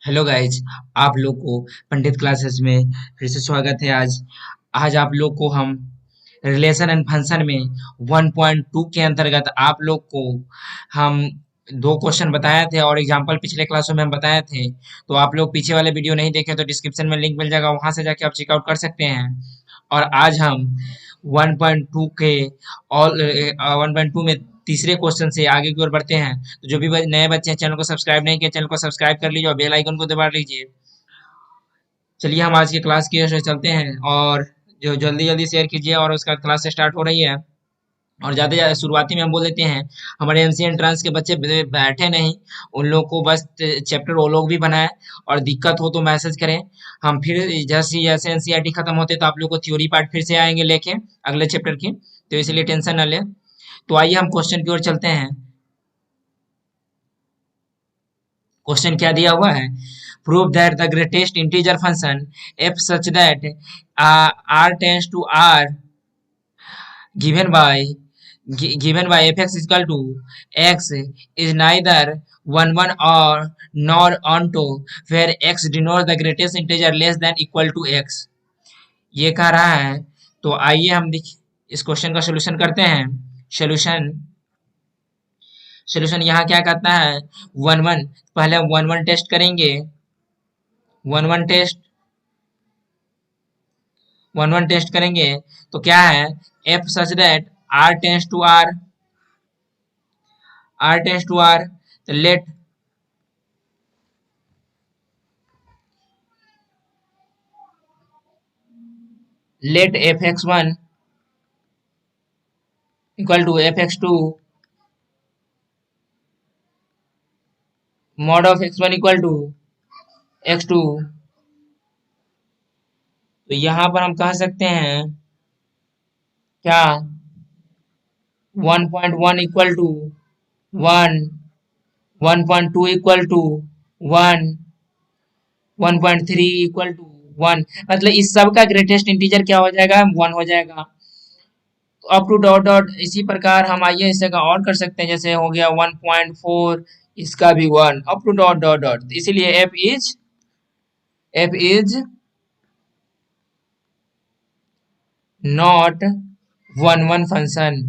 Hello guys. आप लोग को पंडित क्लासेस में फिर से स्वागत है। आज आज आप लोग को हम रिलेशन एंड फंक्शन में 1.2 के अंतर्गत आप लोग को हम दो क्वेश्चन बताए थे और एग्जाम्पल पिछले क्लासों में हम बताए थे। तो आप लोग पीछे वाले वीडियो नहीं देखे तो डिस्क्रिप्शन में लिंक मिल जाएगा, वहां से जाके आप चेकआउट कर सकते हैं। और आज हम 1.2 के ऑल 1.2 में तीसरे क्वेश्चन से आगे की ओर बढ़ते हैं। तो जो भी नए बच्चे हैं, चैनल को सब्सक्राइब नहीं किया, चैनल को सब्सक्राइब कर लीजिए और बेल आइकन को दबा लीजिए। चलिए हम आज की क्लास की ओर चलते हैं और जो जल्दी जल्दी शेयर कीजिए और उसका क्लास स्टार्ट हो रही है। और ज़्यादा ज़्यादा शुरुआती में हम बोल देते हैं, हमारे एमसी एंट्रेंस के बच्चे बैठे नहीं, उन लोग को बस चैप्टर वो लोग भी बनाए और दिक्कत हो तो मैसेज करें। हम फिर जैसे एनसीईआरटी खत्म होते तो आप लोग को थ्योरी पार्ट फिर से आएंगे लेके अगले चैप्टर की, तो इसलिए टेंशन न ले। तो आइए हम क्वेश्चन की ओर चलते हैं। क्वेश्चन क्या दिया हुआ है? Prove that the greatest integer function F such that R tends to R given by given by fx is equal to x is neither 1 or nor onto where x denotes the greatest integer less than equal to x, ये कह रहा है। तो आइए हम इस question का solution करते हैं। सोल्यूशन सोल्यूशन यहाँ क्या कहता है? वन वन, पहले हम वन वन टेस्ट करेंगे। One one test one one test करेंगे तो क्या है? F such that R tends to R, तो let F x one equal to F x two mod of x one equal to x two. तो यहाँ पर हम कह सकते हैं क्या? 1.1 equal to one, 1.2 equal to one, 1.3 equal to one. मतलब इस सब का ग्रेटेस्ट इंटीजर क्या हो जाएगा? वन हो जाएगा। तो अप टू डॉट डॉट इसी प्रकार हम आइए इसे का और कर सकते हैं, जैसे हो गया 1.4, इसका भी one, up to dot dot dot. इसीलिए F is not one one function.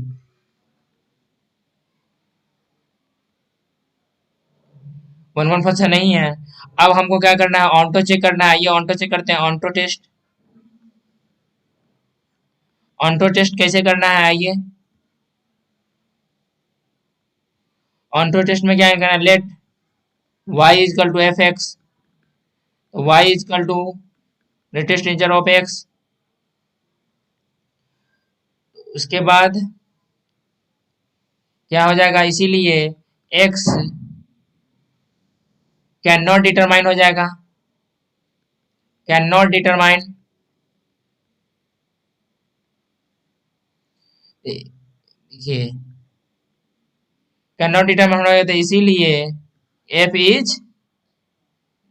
One one function नहीं है। अब हमको क्या करना है? ऑन्टो चेक करना है। ये ऑन्टो चेक करते हैं। ऑन्टो टेस्ट कैसे करना है? आइए ऑन्टो टेस्ट में क्या करना है? Let Y is equal to F X, Y is equal to greatest integer of X. उसके बाद क्या हो जाएगा? इसीलिए एक्स कैन नॉट डिटरमाइन हो जाएगा। कैन नॉट डिटरमाइन, देखिए कैन नॉट डिटरमाइन हो जाएगा, तो इसीलिए F is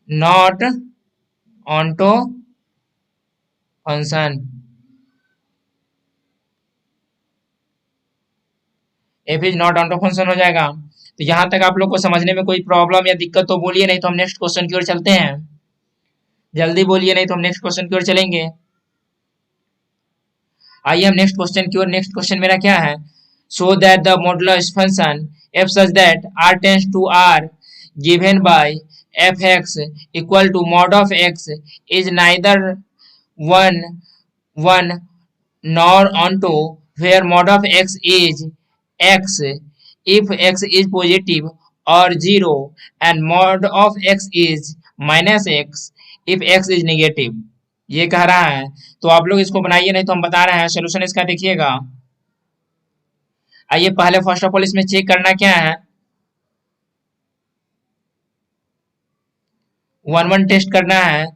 not onto function. F is not onto function हो जाएगा। तो यहाँ तक आप लोग को समझने में कोई प्रॉब्लम या दिक्कत तो बोलिए, नहीं तो हम नेक्स्ट क्वेश्चन की ओर चलते हैं। जल्दी बोलिए, नहीं तो हम नेक्स्ट क्वेश्चन की ओर चलेंगे। आइए हम नेक्स्ट क्वेश्चन की ओर। नेक्स्ट क्वेश्चन मेरा क्या है? Show that the modulus function F such that R tends to R given by F X equal to mod of X is neither one one nor onto where mod of x if x is positive or 0 and mod of x is minus x if x is negative, ये कह रहा है। तो आप लोग इसको बनाइए, नहीं तो हम बता रहे हैं सोल्यूशन इसका। देखिएगा, आइए पहले फर्स्ट ऑफ ऑल इसमें चेक करना क्या है? वन वन टेस्ट करना है।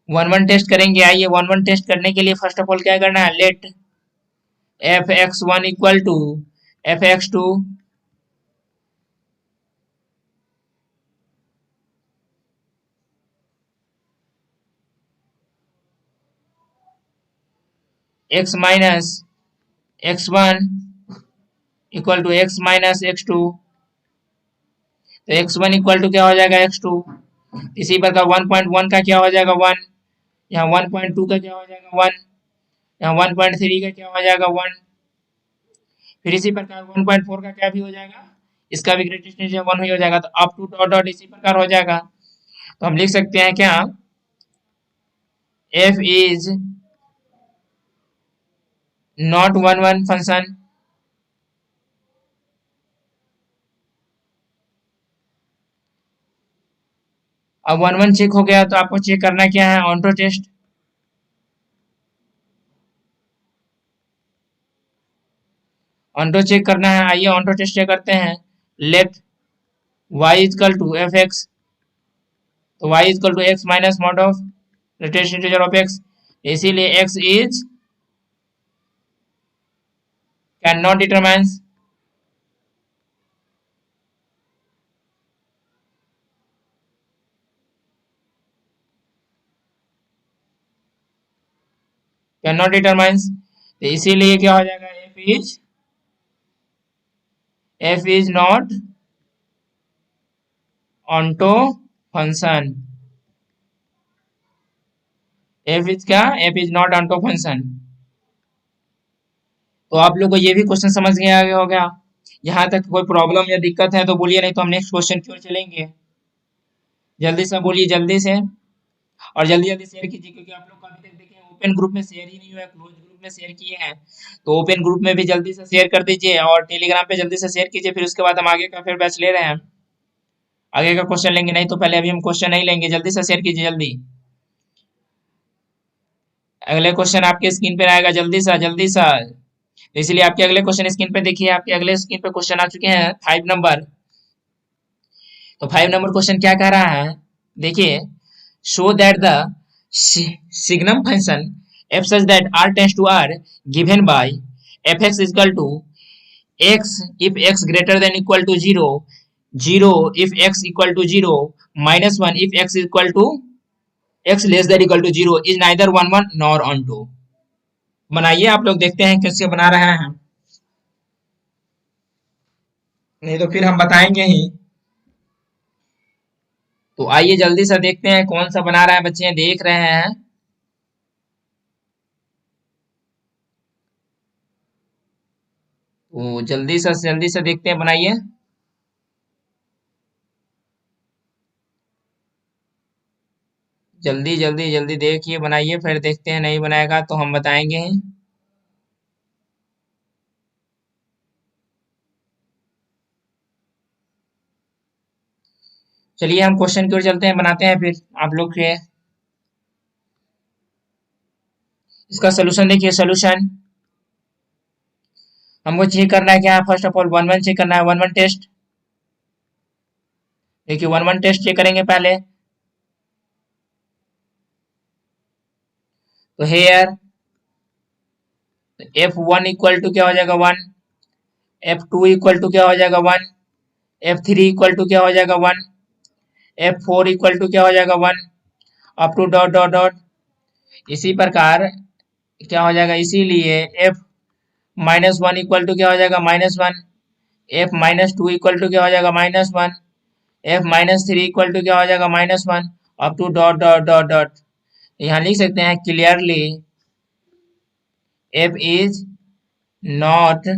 वन वन टेस्ट करेंगे। आइए वन वन टेस्ट करने के लिए फर्स्ट ऑफ ऑल क्या करना है? Let F x one equal to F x two X minus X one equal to X minus X two, तो एक्स वन इक्वल टू क्या हो जाएगा एक्स टू। इसी प्रकार 1.1 का क्या हो जाएगा 1, यहाँ 1.2 का क्या हो जाएगा 1, यहाँ 1.3 का क्या हो जाएगा 1। फिर इसी प्रकार 1.4 का क्या भी हो जाएगा, इसका भी ग्रेटेस्ट इंटीजर 1 ही हो जाएगा। तो अप टू डॉट डॉट इसी प्रकार हो जाएगा। तो हम लिख सकते हैं क्या, f is not one one function. अब वन वन चेक हो गया तो आपको चेक करना क्या है, ऑन्टो टेस्ट। ऑन्टो चेक करना है, आइए ऑन्टो टेस्ट चेक करते हैं। Let y is equal to F X, तो y is equal to X minus mod of latest integer of x, इसीलिए x is can not determines, can not determines, तो इसीलिए क्या हो जाएगा, f is not onto function. f is क्या, f is not onto function. तो आप लोग को ये भी क्वेश्चन समझ में आ गया होगा। यहाँ तक कोई प्रॉब्लम या दिक्कत है तो बोलिए, नहीं तो हम नेक्स्ट क्वेश्चन की ओर चलेंगे। जल्दी से बोलिए, जल्दी से, और जल्दी जल्दी शेयर कीजिए, क्योंकि आप लोग अभी तक देखें ओपन ग्रुप में शेयर ही नहीं हुआ है, क्लोज ग्रुप में शेयर किए हैं। तो ओपन ग्रुप में भी जल्दी से शेयर कर दीजिए और टेलीग्राम पे जल्दी से शेयर कीजिए। फिर उसके बाद हम आगे का फिर बैच ले रहे हैं, आगे का क्वेश्चन लेंगे। नहीं तो पहले अभी हम क्वेश्चन नहीं लेंगे, जल्दी से शेयर कीजिए जल्दी। अगले क्वेश्चन आपके स्क्रीन पे आएगा, जल्दी सा जल्दी सा। तो इसलिए आपके अगले क्वेश्चन स्क्रीन पे देखिए, आपके अगले स्क्रीन पे क्वेश्चन आ चुके हैं 5 नंबर। तो 5 नंबर क्वेश्चन क्या कह रहा है, देखिए, show that the signum function f such that r tends to r given by fx is equal to x if x greater than equal to 0, 0 if x equal to 0, -1 if x equal to x less than equal to 0 is neither 1 1 nor on 2। बनाइए, आप लोग देखते हैं कैसे बना रहे हैं, नहीं तो फिर हम बताएंगे ही। तो आइए जल्दी से देखते हैं कौन सा बना रहा है, बच्चे देख रहे हैं। तो जल्दी से देखते हैं, बनाइए। जल्दी जल्दी जल्दी देखिए, बनाइए, फिर देखते हैं, नहीं बनाएगा तो हम बताएंगे ही। चलिए हम क्वेश्चन की ओर चलते हैं, बनाते हैं फिर आप लोग के। इसका सोल्यूशन देखिए, सोल्यूशन हमको चेक करना है क्या, first of all one one check करना है, वन वन टेस्ट। देखिए वन वन टेस्ट चेक करेंगे पहले। तो here F one equal to क्या हो जाएगा 1, एफ टू इक्वल टू क्या हो जाएगा 1, एफ थ्री इक्वल टू क्या हो जाएगा 1, एफ फोर इक्वल टू क्या हो जाएगा 1, up to dot dot dot. इसी प्रकार क्या हो जाएगा, इसीलिए एफ -1 इक्वल टू क्या हो जाएगा -1, एफ -2 इक्वल टू क्या हो जाएगा -1, एफ -3 इक्वल टू क्या हो जाएगा -1, up to dot dot dot dot. यहाँ लिख सकते हैं clearly f is not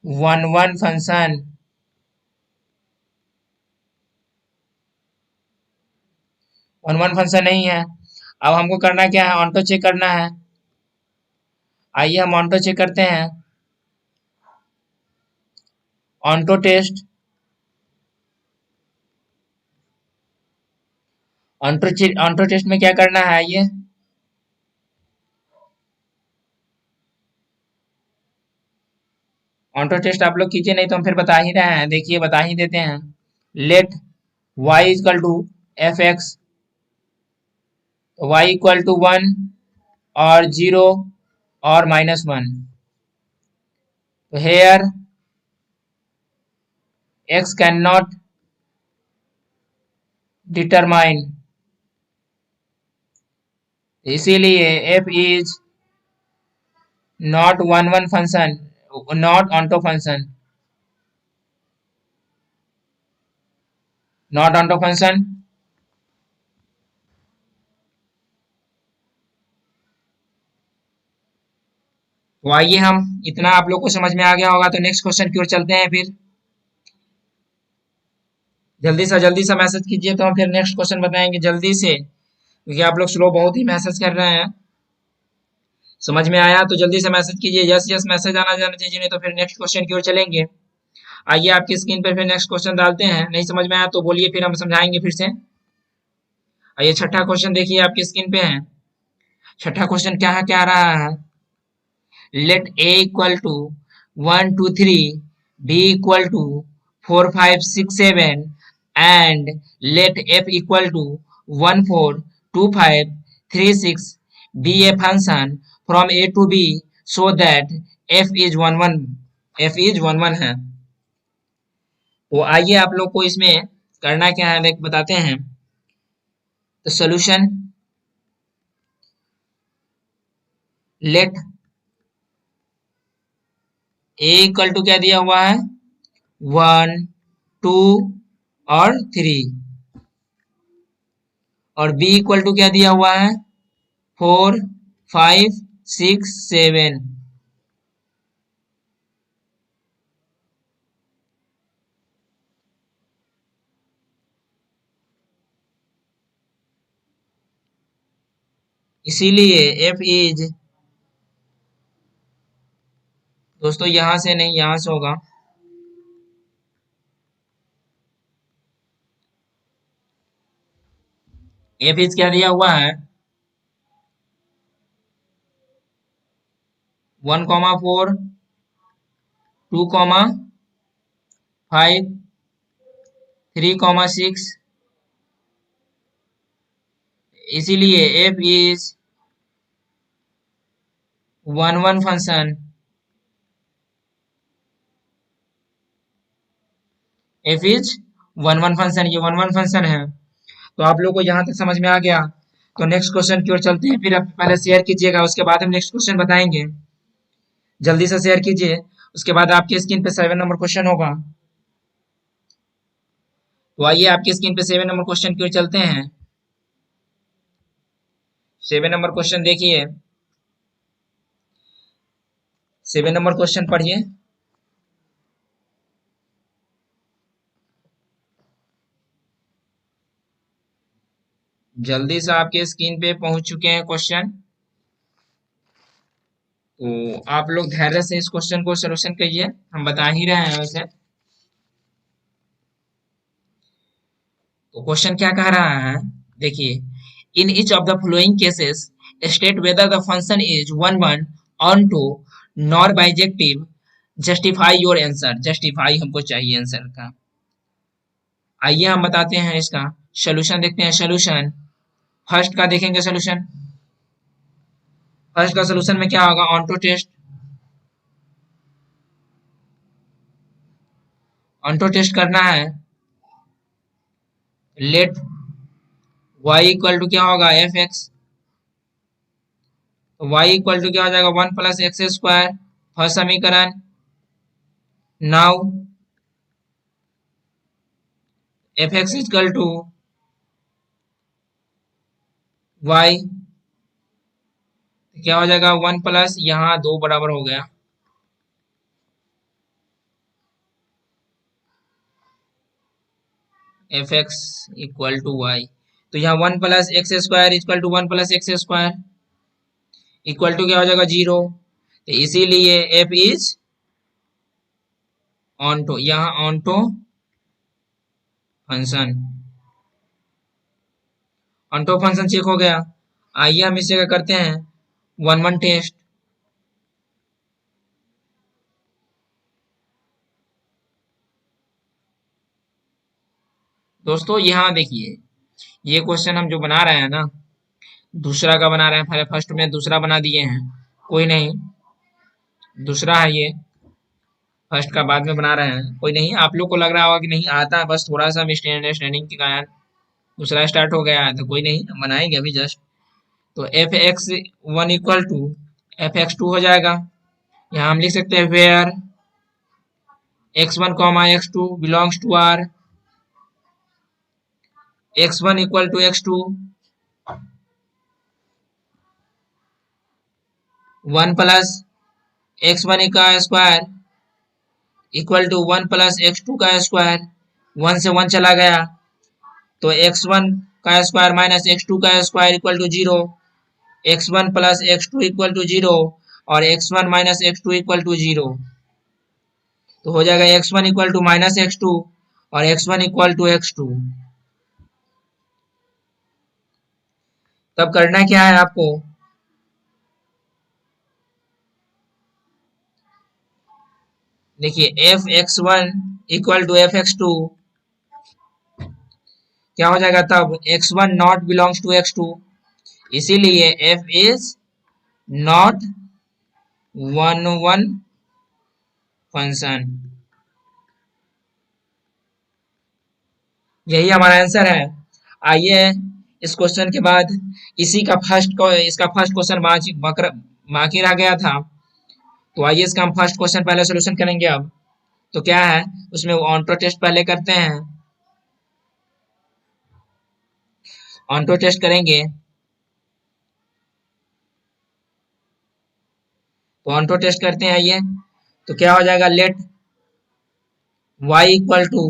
one one function. One one function नहीं है। अब हमको करना क्या है, ऑन्टो चेक करना है। आइए हम ऑन्टो चेक करते हैं, ऑन्टो टेस्ट। ऑन्टो टेस्ट में क्या करना है, आइए ऑन्टो टेस्ट आप लोग कीजिए, नहीं तो हम फिर बता ही रहे हैं। देखिए बता ही देते हैं। Let y equal to F x, y equal to 1 और 0 और -1। तो here x can not determine, इसीलिए f is not one one function, not onto function. Not onto function. तो आइए हम, इतना आप लोग को समझ में आ गया होगा, तो नेक्स्ट क्वेश्चन की ओर चलते हैं फिर। जल्दी सा मैसेज कीजिए, तो हम फिर नेक्स्ट क्वेश्चन बताएंगे जल्दी से, क्योंकि आप लोग स्लो बहुत ही मैसेज कर रहे हैं। समझ में आया तो जल्दी से मैसेज कीजिए, यस यस मैसेज आना जाना चाहिए, नहीं तो फिर नेक्स्ट क्वेश्चन की ओर चलेंगे। आइए आपकी स्क्रीन पर फिर नेक्स्ट क्वेश्चन डालते हैं, नहीं समझ में आया तो बोलिए, फिर हम समझाएंगे फिर से। आइए छठा क्वेश्चन देखिए, आपकी स्क्रीन पे है। छठा क्वेश्चन क्या है, क्या रहा है? Let a equal to 1 2 3, b equal to 4 5 6 7 and let f equal to 1 4 2 5 3 6 be a function from a to b so that f is 1 1, f is 1 1 है। तो आइए आप लोग को इसमें करना क्या है देख बताते हैं। तो solution, let a equal to क्या दिया हुआ है, 1 2 और 3, और b इक्वल टू क्या दिया हुआ है, 4 5 6 7। इसीलिए f इज, दोस्तों यहां से नहीं, यहां से होगा। f इज क्या दिया हुआ है, 1,4 2,5 3,6। इसीलिए f is 1 1 function, f is 1 1 function, ये 1 1 फंक्शन है। तो आप लोग को यहाँ तक समझ में आ गया, तो नेक्स्ट क्वेश्चन की ओर चलते हैं। फिर आप पहले शेयर कीजिएगा, उसके बाद हम नेक्स्ट क्वेश्चन बताएंगे। जल्दी से शेयर कीजिए, उसके बाद आपकी स्क्रीन पे 7 नंबर क्वेश्चन होगा। तो आइए आपकी स्क्रीन पे 7 नंबर क्वेश्चन की ओर चलते हैं। 7 नंबर क्वेश्चन देखिए, 7 नंबर क्वेश्चन पढ़िए। जल्दी से आपके स्क्रीन पे पहुंच चुके हैं क्वेश्चन, तो आप लोग धैर्य से इस क्वेश्चन को सोल्यूशन करिए, हम बता ही रहे हैं वैसे। तो क्वेश्चन क्या कह रहा है, देखिए, in each of the following cases state whether the function is 1 1 onto nor bijective, justify your answer. Justify हमको चाहिए आंसर का। आइए हम बताते हैं इसका सोल्यूशन, देखते हैं सोल्यूशन। फर्स्ट का देखेंगे सोल्यूशन। फर्स्ट का सोल्यूशन में क्या होगा, ऑन्टो टेस्ट। ऑन्टो टेस्ट करना है। लेट y इक्वल टू क्या होगा, एफ एक्स। तो y इक्वल टू क्या हो जाएगा, 1 प्लस एक्स स्क्वायर, फर्स्ट समीकरण। Now F X equal to y, क्या हो जाएगा, 1 प्लस, यहाँ 2 बराबर हो गया, F X equal to Y. तो यहाँ 1 plus X square equal to 1 plus X square equal to क्या हो जाएगा, 0। तो इसीलिए एफ इज ऑन्टो, यहाँ onto function, onto function check हो गया। आइए हम इसे क्या करते हैं, 1 1 टेस्ट। दोस्तों यहाँ देखिए, ये क्वेश्चन हम जो बना रहे हैं ना, दूसरा का बना रहे हैं, पहले फर्स्ट में दूसरा बना दिए हैं, कोई नहीं, दूसरा है ये, फर्स्ट का बाद में बना रहे हैं, कोई नहीं। आप लोग को लग रहा होगा कि नहीं आता है, बस थोड़ा सा मिसअंडरस्टैंडिंग के कारण दूसरा स्टार्ट हो गया है, तो कोई नहीं, बनाएंगे अभी जस्ट। तो F X 1 equal to F X 2 हो जाएगा। यहाँ हम लिख सकते हैं where x1 comma x2 belongs to R, x1 equal to x2 1 plus x1 का square equal to 1 plus x2 का स्क्वायर, 1 से 1 चला गया तो x1 का स्क्वायर माइनस x2 का square equal to 0, x1 plus x2 equal to 0 और x1 minus x2 equal to 0। तो हो जाएगा x1 equal to minus x2 और x1 इक्वल टू x2। तब करना क्या है आपको, देखिए f(x1) इक्वल टू f(x2) क्या हो जाएगा, तब x1 not belongs to x2, इसीलिए f इज नॉट 1 फंक्शन। यही हमारा आंसर है। आइए इस क्वेश्चन के बाद इसी का इसका फर्स्ट क्वेश्चन बाकी रह गया था, तो आइए इसका हम फर्स्ट क्वेश्चन पहले सोल्यूशन करेंगे। अब तो क्या है उसमें, ऑन्टो टेस्ट पहले करते हैं। ऑन्टो टेस्ट करेंगे तो ऑन्टो टेस्ट करते हैं। आइए तो क्या हो जाएगा, let y equal to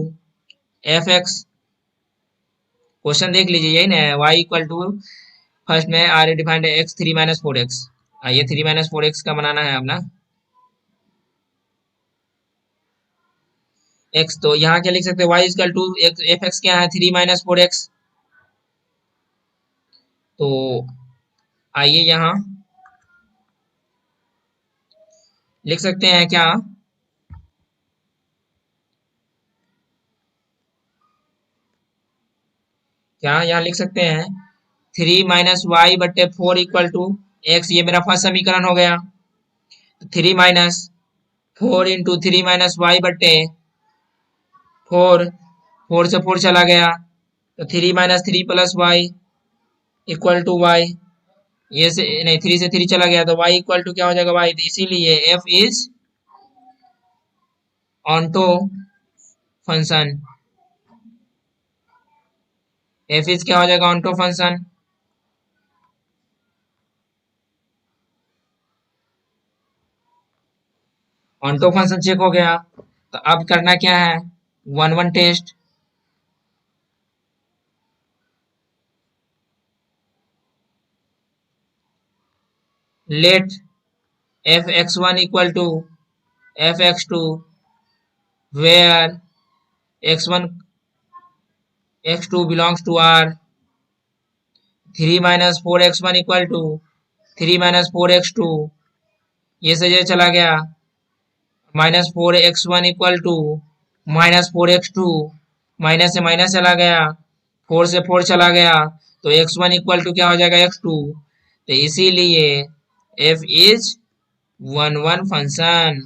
F X, question देख लीजिए यही ना, y इक्वल टू फर्स्ट में आर डिफाइंड है x3 माइनस 4x। आइए 3 माइनस 4x का बनाना है अपना x, तो यहाँ क्या लिख सकते हैं, y equal to F X क्या है 3 माइनस 4x। तो आइए यहाँ लिख सकते हैं क्या, यहाँ लिख सकते हैं 3 माइनस वाई बट्टे 4 इक्वल टू एक्स, ये मेरा फर्स्ट समीकरण हो गया। 3 माइनस 4 इंटू 3 माइनस वाई बट्टे 4, 4 से 4 चला गया तो 3 minus 3 plus Y equal to Y, ये से नहीं 3 से 3 चला गया तो y इक्वल टू क्या हो जाएगा y, तो इसीलिए f is onto function. f is क्या हो जाएगा, onto function. Onto function check हो गया, तो अब करना क्या है, 1 test. Let f(x1) equal to f(x2) where x1 x2 belongs to R, 3 minus 4x1 equal to 3 minus 4x2, ये से ये चला गया, minus 4x1 equal to minus 4x2, minus से माइनस चला गया, 4 से 4 चला गया तो x1 इक्वल टू क्या हो जाएगा x2, तो इसीलिए f is 1 function.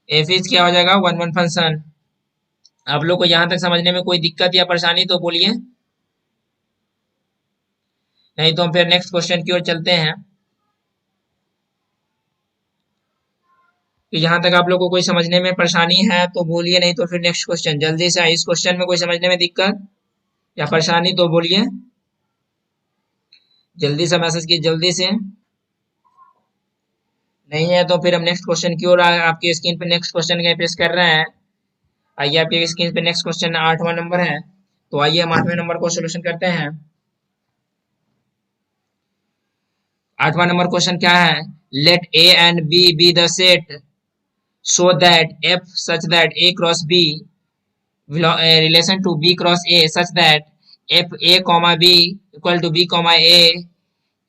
f is क्या हो जाएगा, 1 फंक्शन। आप लोग को यहां तक समझने में कोई दिक्कत या परेशानी तो बोलिए, नहीं तो हम फिर नेक्स्ट क्वेश्चन की ओर चलते हैं। कि जहां तक आप लोग को कोई समझने में परेशानी है तो बोलिए, नहीं तो फिर नेक्स्ट क्वेश्चन जल्दी से। इस क्वेश्चन में कोई समझने में दिक्कत या परेशानी तो बोलिए, जल्दी से मैसेज कीजिए जल्दी से। नहीं है तो फिर हम नेक्स्ट क्वेश्चन की ओर आपकी स्क्रीन पे नेक्स्ट क्वेश्चन का पेश कर रहे हैं। आइए आपकी स्क्रीन पे नेक्स्ट क्वेश्चन 8वां नंबर है, तो आइए हम 8वें नंबर को सोल्यूशन करते हैं। 8वां नंबर क्वेश्चन क्या है, let A and B B the set so that f such that a cross b relation to b cross a such that f a comma b equal to b comma a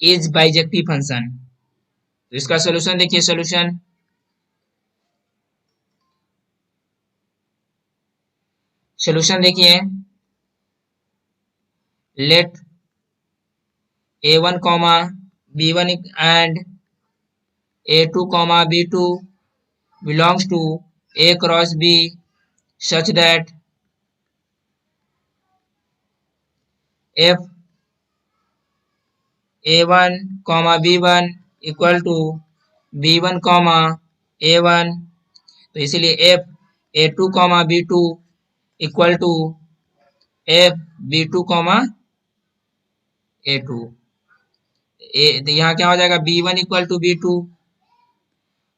is bijective function। तो इसका solution देखिए, solution देखिए, late a1 comma b1 and a2 comma b2 belongs to a cross b such that f a1 comma b1 equal to b1 comma a1, तो इसीलिए f a2 comma b2 equal to F B2 comma A2। यहाँ क्या हो जाएगा B1 equal to B2,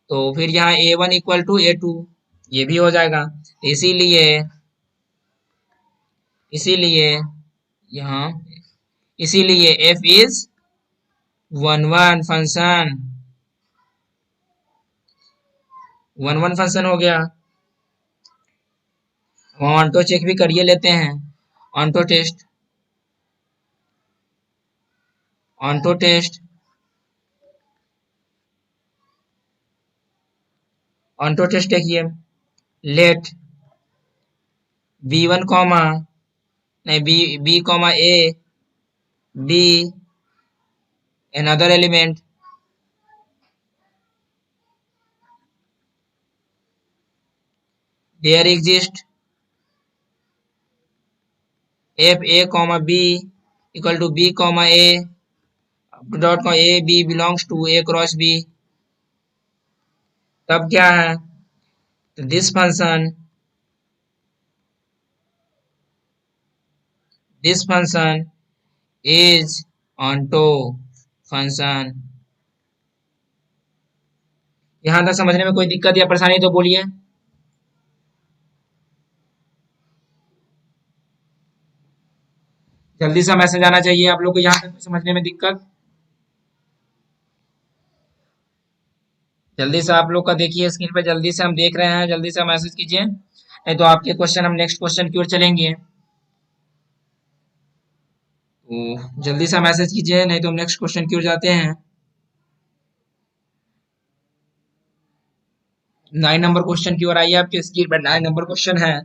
तो फिर यहाँ A1 equal to A2, ये भी हो जाएगा। इसीलिए इसीलिए यहाँ इसीलिए f is function, one function हो गया। ऑन्टो चेक भी करिए लेते हैं। Onto test, onto test, onto test देखिए। लेट B1 कॉमा नहीं B comma A B another element, there exists f A comma B equal to B comma A dot comma A B belongs to A cross B। तब क्या है, तो this function is onto function. यहां तक समझने में कोई दिक्कत या परेशानी तो बोलिए। जल्दी सा मैसेज आना चाहिए आप लोग को, यहाँ तक समझने में दिक्कत। जल्दी से आप लोग का देखिए स्क्रीन पे, जल्दी से हम देख रहे हैं, जल्दी से मैसेज कीजिए, नहीं तो आपके क्वेश्चन हम नेक्स्ट क्वेश्चन की ओर चलेंगे। तो जल्दी से मैसेज कीजिए, नहीं तो हम नेक्स्ट क्वेश्चन की ओर जाते हैं। 9 नंबर क्वेश्चन की ओर आइए, आपके स्क्रीन पर 9 नंबर क्वेश्चन है।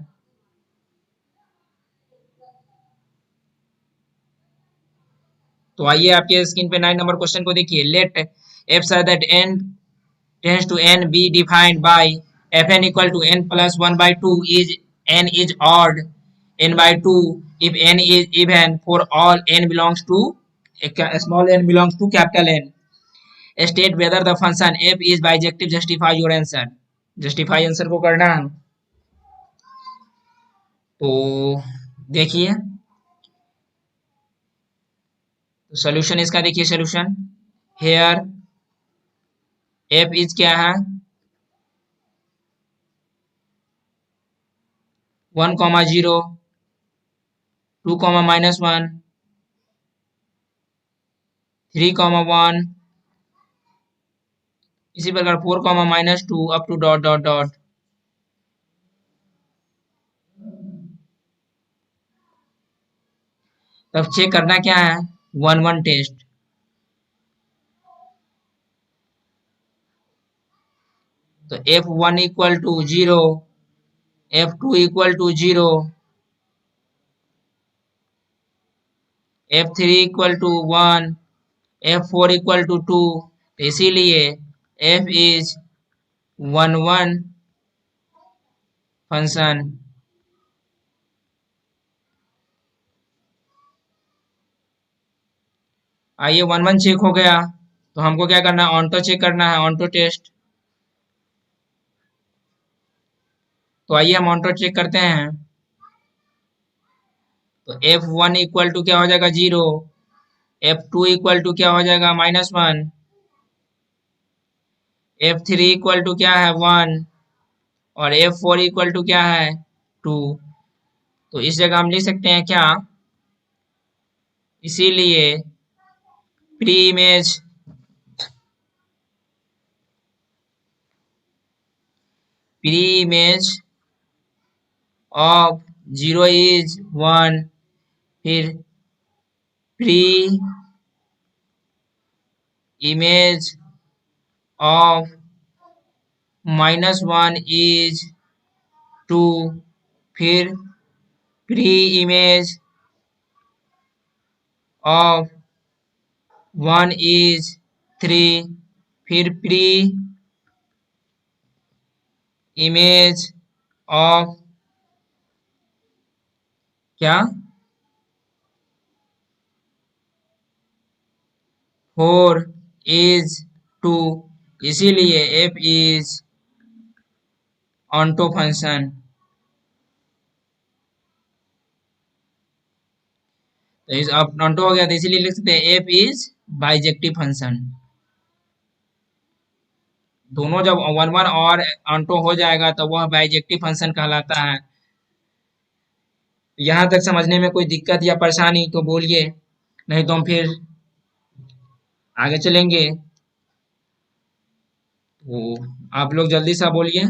तो आइए आपके स्क्रीन पे 9 नंबर क्वेश्चन को देखिए। Let F such that n tends to n be defined by fn equal to n plus 1 by 2 is n is odd n by 2 if n is even for all n belongs to small n belongs to capital N। State whether the function f is bijective, justify your answer। Justify answer को करना है। तो देखिए, तो solution इसका देखिए, solution hair f is क्या है 1 कॉमा 0 2 कॉमा -1 3 कॉमा 1, इसी प्रकार 4 comma -2 up to dot dot dot. तब चेक करना क्या है, 1 टेस्ट। तो f1 equal to 0, f2 equal to 0, f3 equal to 1, f4 equal to 2। इसीलिए f इज 1 फंक्शन। आइए 1 चेक हो गया, तो हमको क्या करना है, ऑन्टो चेक करना है, ऑन्टो टेस्ट। तो आइए हम ऑन्टो चेक करते हैं। तो f1 इक्वल टू क्या हो जाएगा 0, f2 इक्वल टू क्या हो जाएगा -1, f3 इक्वल टू क्या है 1 और f4 इक्वल टू क्या है 2। तो इस जगह हम लिख सकते हैं क्या, इसीलिए प्री इमेज ऑफ 0 इज 1, फिर प्री इमेज ऑफ -1 इज 2, फिर प्री इमेज ऑफ 1 इज 3, फिर प्री इमेज ऑफ क्या 4 इज 2। इसीलिए f इज ऑन्टो फंक्शन। तो इस अब ऑन्टो हो गया, तो इसीलिए लिख सकते हैं एफ इज बाइजेक्टिव फंक्शन। दोनों जब वन वन और ऑन्टो हो जाएगा तो वह बाइजेक्टिव फंक्शन कहलाता है। यहाँ तक समझने में कोई दिक्कत या परेशानी तो बोलिए, नहीं तो हम फिर आगे चलेंगे। तो आप लोग जल्दी से बोलिए,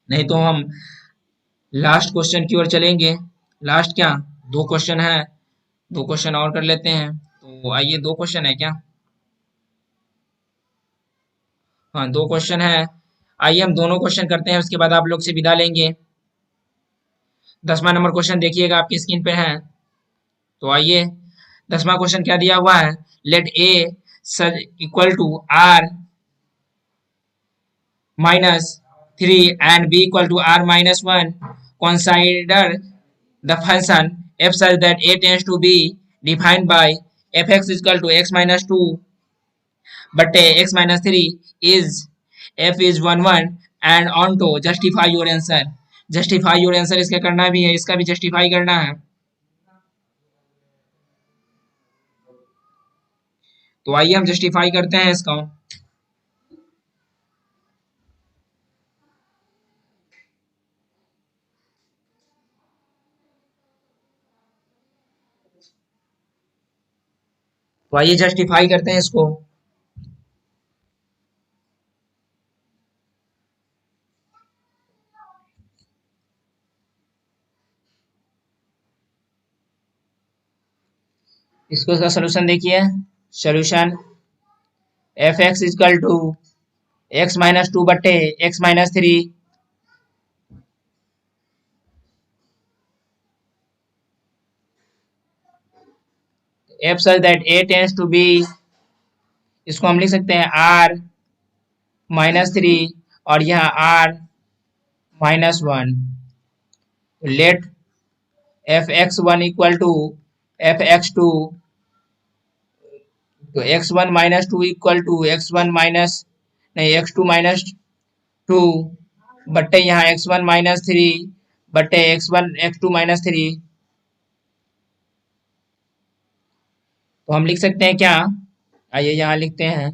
नहीं तो हम लास्ट क्वेश्चन की ओर चलेंगे। लास्ट क्या, दो क्वेश्चन है, दो क्वेश्चन और कर लेते हैं। तो आइए, दो क्वेश्चन है क्या? हाँ, दो क्वेश्चन है। आइए हम दोनों क्वेश्चन करते हैं, उसके बाद आप लोग से विदा लेंगे। 10वां नंबर क्वेश्चन देखिएगा, आपकी स्क्रीन पे है। तो आइए, 10वां क्वेश्चन क्या दिया हुआ है? Let A such equal to R minus 3 and b equal to r minus 1. Consider the function f such that a tends to be defined by fx is equal to x minus 2 but x minus 3 is f is 1 1 and on to justify your answer. Justify your answer इसका करना भी है, इसका भी justify करना है। तो आइए हम जस्टिफाई करते हैं इसका। तो आइए जस्टिफाई करते हैं इसको। इसको इसका सोल्यूशन देखिए। Solution F X is equal to X minus 2 बटे X minus 3 F such that A tends to B, इसको हम लिख सकते हैं आर माइनस 3 और यहाँ R minus 1। Let F X 1 equal to F X 2, तो X 1 minus 2 equal to X 1 minus नहीं एक्स 2 माइनस 2 बट्टे यहाँ एक्स 1 माइनस 3 बट्टे एक्स 2 माइनस 3। तो हम लिख सकते हैं क्या? आइए यहाँ लिखते हैं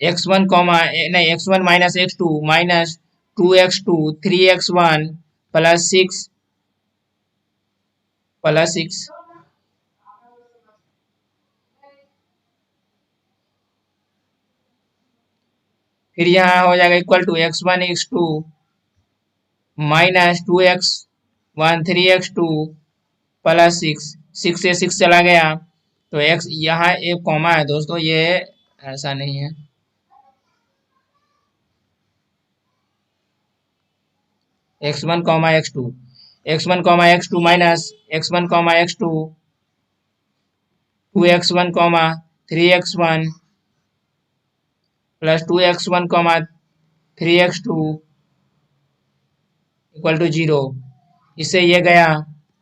एक्स वन कॉमा नहीं x one minus 2x2 3x1 plus 6 फिर यहाँ हो जाएगा equal to x1 x2 minus 2x1 3x2 plus 6, 6 से 6 चला गया तो x यहाँ एक कॉमा है दोस्तों, ये ऐसा नहीं है। x1 comma x2 minus x1 comma x2 2x1 comma 3x1 plus 2x1 comma 3x2 equal to 0। इससे ये गया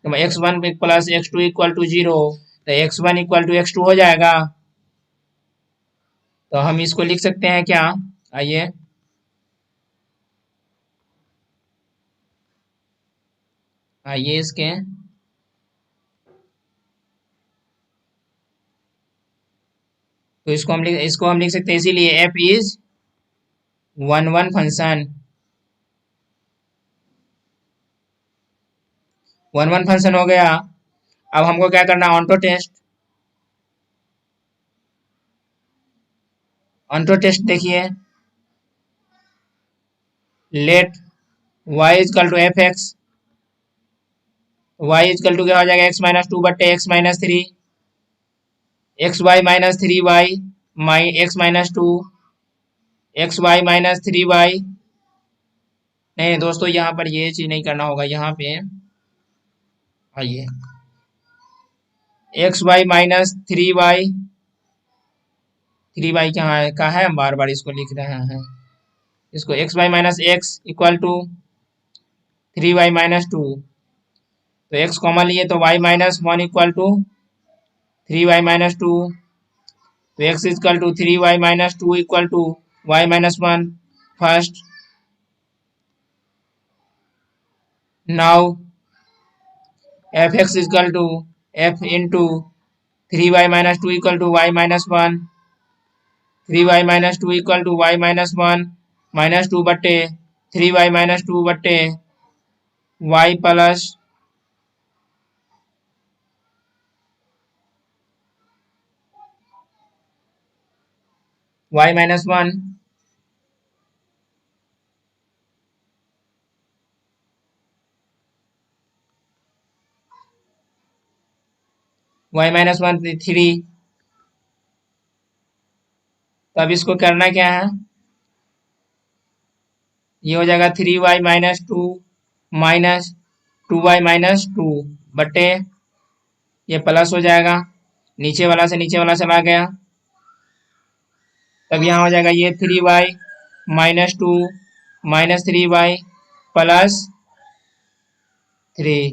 तो x1 plus x2 equal to 0, तो x1 इक्वल टू x2 हो जाएगा। तो हम इसको लिख सकते हैं क्या? आइए आइए इसके तो इसको हम लिख सकते हैं, इसीलिए f इज 1 1 फंक्शन। 1 1 फंक्शन हो गया। अब हमको क्या करना है? ऑन्टो टेस्ट देखिए। Let y is equal to F x, y is equal to क्या हो जाएगा? x माइनस 2 बट्टे x minus 3 x Y minus 3y माई x minus 2 x Y minus 3y। नहीं दोस्तों, यहाँ पर ये चीज नहीं करना होगा। यहाँ पे आइए एक्स वाई माइनस 3y कहाँ है? हम बार बार इसको लिख रहे हैं। इसको X Y minus X equal to 3y minus 2, तो x कॉमन लिए तो y minus 1 equal to 3y minus 2, तो x equal to 3y minus 2 equal to y minus 1 first. Now F X equal to F into 3y-2 equal to y-1, 3y-2 equal to y-1 -2 बट्टे 3y-2 बट्टे y plus y-1 y-1 3। तो अब इसको करना क्या है, ये हो जाएगा 3y-2 माइनस 2y-2 बटे ये प्लस हो जाएगा, नीचे वाला से नीचे वाला चला गया, तब यहाँ हो जाएगा ये 3y-2 minus 3y plus 3,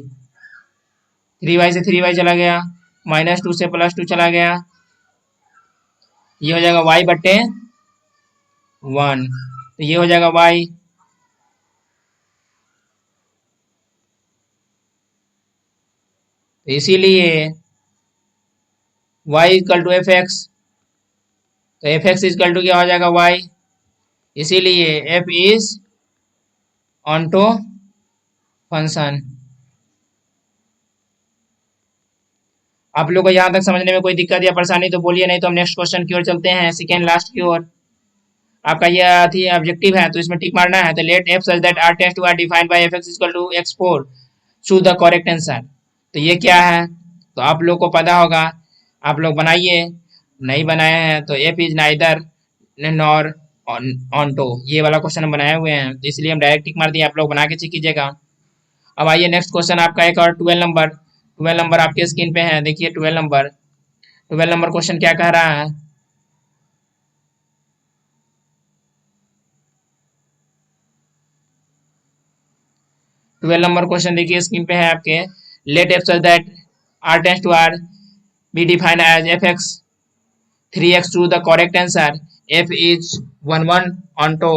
3y से 3y चला गया, -2 से +2 चला गया, ये हो जाएगा y बट्टे 1, तो ये हो जाएगा y, तो इसीलिए y equal to F X, तो एफ एक्स इक्वल टू क्या हो जाएगा y, इसीलिए f इज ऑनटो फंक्शन। आप लोग को यहाँ तक समझने में कोई दिक्कत या परेशानी तो बोलिए, नहीं तो हम नेक्स्ट क्वेश्चन की ओर चलते हैं, सेकेंड लास्ट की ओर। आपका ये थी ऑब्जेक्टिव है तो इसमें टिक मारना है। तो let F such that R tends to R defined by F X equal to x4, choose the correct answer. तो ये क्या है, तो आप लोग को पता होगा, आप लोग बनाइए, नहीं बनाए हैं तो F is neither nor onto, ये वाला क्वेश्चन हम बनाए हुए हैं, तो इसलिए हम डायरेक्ट टिक मार दिए, आप लोग बना के चेक कीजिएगा। अब आइए नेक्स्ट क्वेश्चन आपका एक और 12 नंबर आपके स्क्रीन पे है, देखिए 12 नंबर क्वेश्चन क्या कह रहा है। ट्वेल्व नंबर क्वेश्चन देखिए स्क्रीन पे है आपके, let F such that R tends to R be defined as F x 3x to the correct answer, f is 1 onto,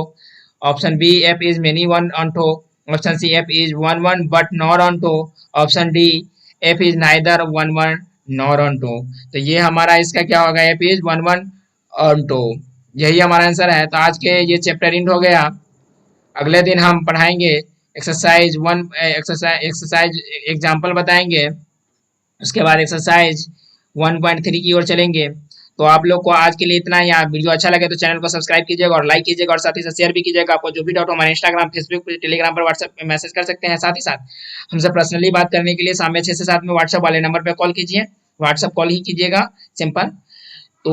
option b f is many 1 onto, option c f is 1 but not onto, option d f is neither 1 nor onto। तो ये हमारा इसका क्या होगा, f is 1 onto, यही हमारा answer है। तो आज के ये चैप्टर इंड हो गया, अगले दिन हम पढ़ाएंगे एक्सरसाइज एग्जाम्पल बताएंगे, उसके बाद एक्सरसाइज 1.3 की ओर चलेंगे। तो आप लोग को आज के लिए इतना ही। आप वीडियो अच्छा लगे तो चैनल को सब्सक्राइब कीजिएगा और लाइक कीजिएगा और साथ ही साथ शेयर भी कीजिएगा। आपको जो भी डाउट हो हमारे इंस्टाग्राम, फेसबुक, टेलीग्राम पर, व्हाट्सएप पे मैसेज कर सकते हैं। साथ ही साथ हमसे पर्सनली बात करने के लिए सामने 6 से 7 में व्हाट्सएप वाले नंबर पर कॉल कीजिए, व्हाट्सएप कॉल ही कीजिएगा, सिंपल। तो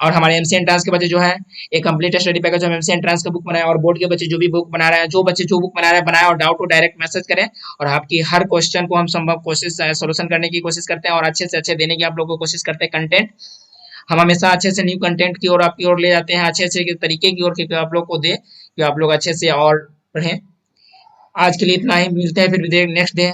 और हमारे एमसी एंट्रांस के बच्चे जो है एक कंप्लीट स्टडी पैकेज हम एमसी एंट्रांस का बुक बनाए, और बोर्ड के बच्चे जो भी बुक बना रहे हैं, जो बच्चे जो बुक बना रहे हैं बनाए, और डाउट को डायरेक्ट मैसेज करें, और आपकी हर क्वेश्चन को हम संभव कोशिश सोल्यूशन करने की कोशिश करते हैं और अच्छे से अच्छे देने की आप लोगों को कोशिश करते हैं कंटेंट। हम हमेशा अच्छे से न्यू कंटेंट की ओर आपकी ओर ले जाते हैं, अच्छे अच्छे तरीके की ओर कि आप लोग को दे, कि आप लोग अच्छे से और पढ़ें। आज के लिए इतना ही, मिलते हैं फिर नेक्स्ट डे।